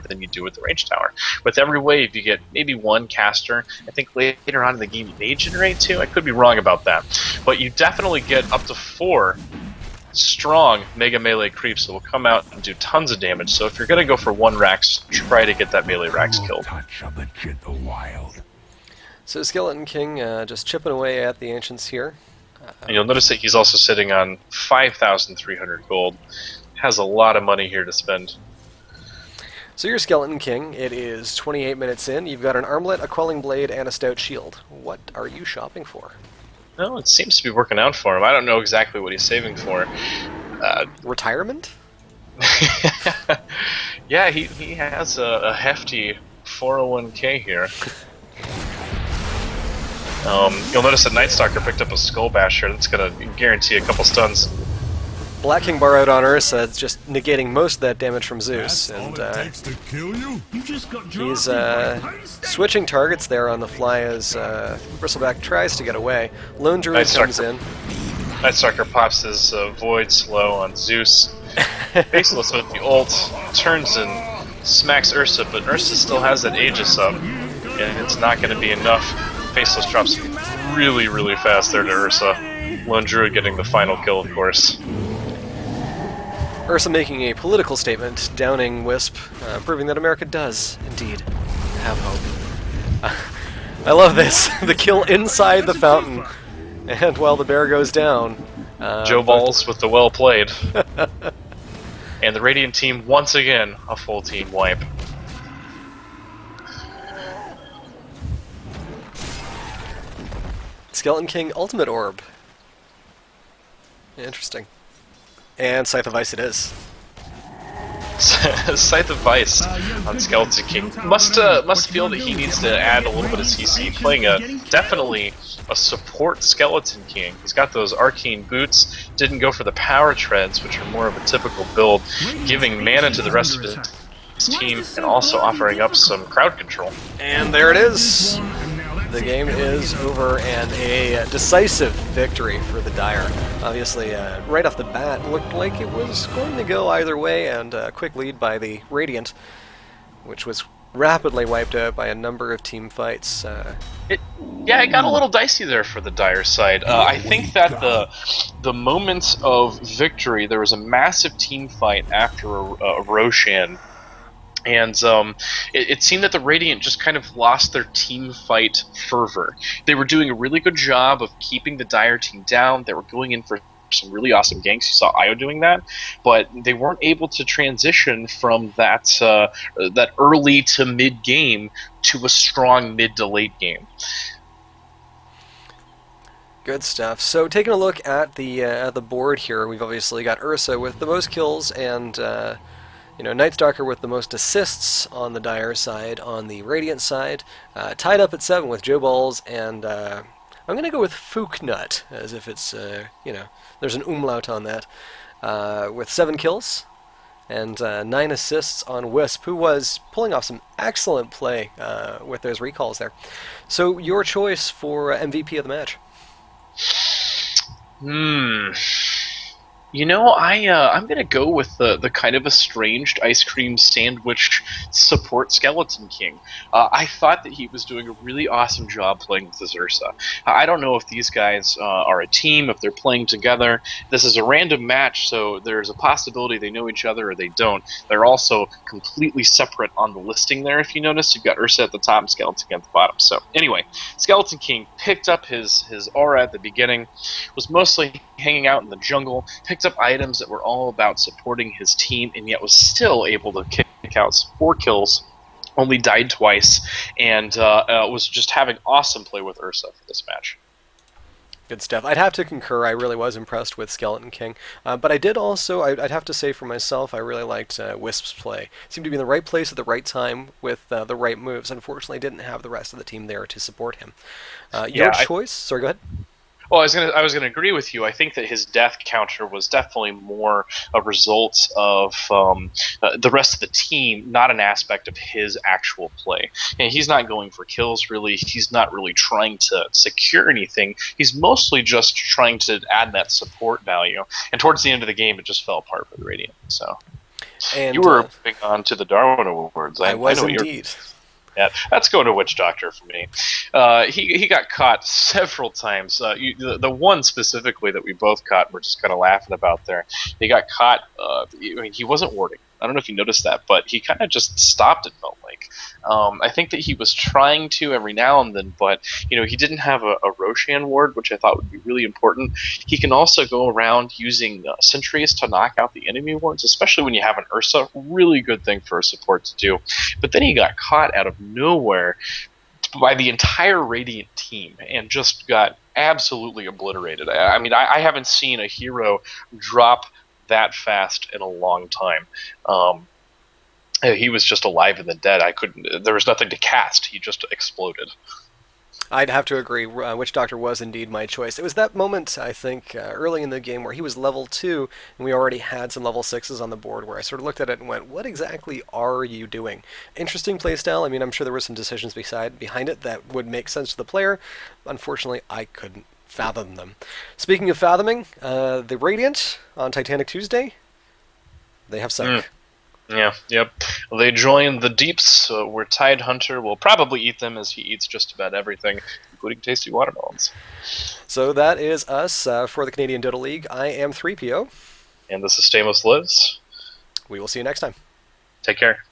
tower than you do with the range tower. With every wave, you get maybe one caster. I think later on in the game you may generate two. I could be wrong about that. But you definitely get up to 4 strong Mega Melee creeps that will come out and do tons of damage. So if you're going to go for 1 Rax, try to get that Melee Rax killed. Touch of the gentle wild. So Skeleton King just chipping away at the Ancients here. And you'll notice that he's also sitting on 5,300 gold. Has a lot of money here to spend. So you're Skeleton King. It is 28 minutes in. You've got an armlet, a quelling blade, and a stout shield. What are you shopping for? Well, it seems to be working out for him. I don't know exactly what he's saving for. Retirement? Yeah, he has a hefty 401k here. You'll notice that Nightstalker picked up a Skull Basher. That's going to guarantee a couple stuns. Black King borrowed on Ursa, just negating most of that damage from Zeus. And he's switching targets there on the fly as Bristleback tries to get away. Lone Druid comes in. Nightstalker pops his Void Slow on Zeus. Faceless with the ult turns and smacks Ursa, but Ursa still has that Aegis up, and it's not going to be enough. Faceless drops really, really fast there to Ursa. Lone Druid getting the final kill, of course. Ursa making a political statement, downing Wisp, proving that America does, indeed, have hope. I love this. The kill inside the fountain, and while the bear goes down... Joe Balls with the well played. And the Radiant team, once again, a full team wipe. Skeleton King Ultimate Orb. Interesting. And Scythe of Ice it is. Scythe of Ice on Skeleton King must feel that he needs to add a little bit of CC, playing definitely a support Skeleton King. He's got those arcane boots, didn't go for the power treads, which are more of a typical build, giving mana to the rest of his team and also offering up some crowd control. And there it is. The game is over, and a decisive victory for the Dire. Obviously, right off the bat, looked like it was going to go either way, and a quick lead by the Radiant, which was rapidly wiped out by a number of team fights. It got a little dicey there for the Dire side. I think that the moment of victory, there was a massive team fight after a Roshan. And it seemed that the Radiant just kind of lost their team fight fervor. They were doing a really good job of keeping the Dire team down. They were going in for some really awesome ganks. You saw Io doing that, but they weren't able to transition from that that early to mid game to a strong mid to late game. Good stuff. So taking a look at the board here, we've obviously got Ursa with the most kills and Nightstalker with the most assists on the Dire side. On the Radiant side, tied up at 7 with Joe Balls, and I'm going to go with Fooknut, as if it's, there's an umlaut on that, with 7 kills and 9 assists on Wisp, who was pulling off some excellent play with those recalls there. So your choice for MVP of the match? I'm going to go with the kind of estranged ice cream sandwich support Skeleton King. I thought that he was doing a really awesome job playing with his Ursa. I don't know if these guys are a team, if they're playing together. This is a random match, so there's a possibility they know each other or they don't. They're also completely separate on the listing there, if you notice. You've got Ursa at the top and Skeleton King at the bottom. So anyway, Skeleton King picked up his aura at the beginning, was mostly hanging out in the jungle, picked up items that were all about supporting his team, and yet was still able to kick out 4 kills, only died twice, and was just having awesome play with Ursa for this match. Good stuff. I'd have to concur. I really was impressed with Skeleton King. But I did also, I'd have to say for myself, I really liked Wisp's play. Seemed to be in the right place at the right time with the right moves. Unfortunately, didn't have the rest of the team there to support him. Your choice? Sorry, go ahead. Well, I was gonna agree with you. I think that his death counter was definitely more a result of the rest of the team, not an aspect of his actual play. And he's not going for kills, really. He's not really trying to secure anything. He's mostly just trying to add that support value. And towards the end of the game, it just fell apart for the Radiant. So. You And were moving on to the Darwin Awards. I I was know what you're. indeed. Yeah, that's going to Witch Doctor for me. He got caught several times. The one specifically that we both caught, and we're just kind of laughing about there. He got caught. I mean, he wasn't warding. I don't know if you noticed that, but he kind of just stopped. It felt like. I think that he was trying to every now and then, but he didn't have a Roshan ward, which I thought would be really important. He can also go around using sentries to knock out the enemy wards, especially when you have an Ursa. Really good thing for a support to do. But then he got caught out of nowhere by the entire Radiant team and just got absolutely obliterated. I mean, I haven't seen a hero drop that fast in a long time. He was just alive in the dead. I couldn't. There was nothing to cast. He just exploded. I'd have to agree. Witch Doctor was indeed my choice. It was that moment, I think, early in the game where he was level 2, and we already had some level 6s on the board, where I sort of looked at it and went, what exactly are you doing? Interesting playstyle. I mean, I'm sure there were some decisions behind it that would make sense to the player. Unfortunately, I couldn't fathom them. Speaking of fathoming, the Radiant on Titanic Tuesday, they have Mm. sunk. Yeah, yep. They join the deeps, where Tide Hunter will probably eat them as he eats just about everything, including tasty watermelons. So that is us for the Canadian Dota League. I am 3PO. And this is Stamos Lives. We will see you next time. Take care.